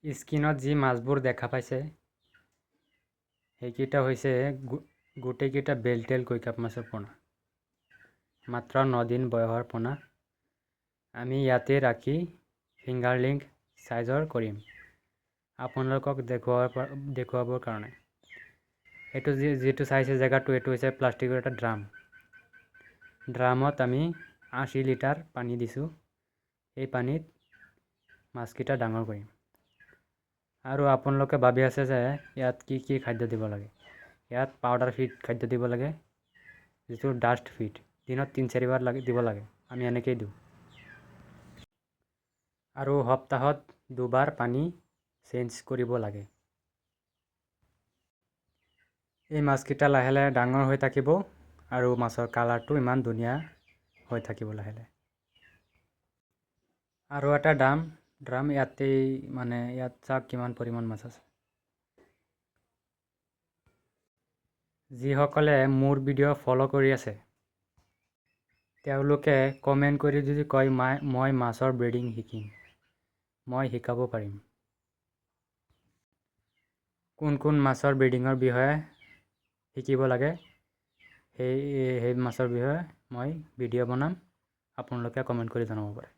স্ক্ৰীনত যি মাছবোৰ দেখা পাইছে সেইকেইটা হৈছে গোটেইকেইটা বেলটেল কৈকাপ মাছৰ পোনা। মাত্ৰ 9 দিন বয়সৰ পোনা। আমি ইয়াতে ৰাখি ফিংগাৰলিং চাইজৰ কৰিম আপোনালোকক দেখুৱাবৰ কাৰণে। এইটো যিটো চাইছে জেগাটো এইটো হৈছে প্লাষ্টিকৰ এটা ড্ৰাম। ড্ৰামত আমি 80 লিটাৰ পানী দিছোঁ। এই পানীত মাছকেইটা ডাঙৰ কৰিম। আৰু আপোনালোকে ভাবি আছে যে ইয়াত কি কি খাদ্য দিব লাগে। ইয়াত পাউডাৰ ফিড খাদ্য দিব লাগে, যিটো ডাষ্ট ফিড দিনত 3-4 বাৰ দিব লাগে। আমি এনেকৈয়ে দিওঁ। আৰু সপ্তাহত 2 বাৰ পানী চেঞ্জ কৰিব লাগে। এই মাছকেইটা লাহে লাহে ডাঙৰ হৈ থাকিব আৰু মাছৰ কালাৰটো ইমান ধুনীয়া হৈ থাকিব লাহে লাহে। আৰু এটা ড্ৰাম ইয়াতেই ইয়াত চাওক কিমান পৰিমাণ মাছ আছে। যিসকলে মোৰ ভিডিঅ' ফ'ল' কৰি আছে তেওঁলোকে কমেণ্ট কৰি যদি কয় মই মাছৰ ব্ৰিডিং শিকিম, মই শিকাব পাৰিম। কোন মাছৰ ব্ৰিডিঙৰ বিষয়ে শিকিব লাগে সেই মাছৰ বিষয়ে মই ভিডিঅ' বনাম, আপোনালোকে কমেণ্ট কৰি জনাব পাৰে।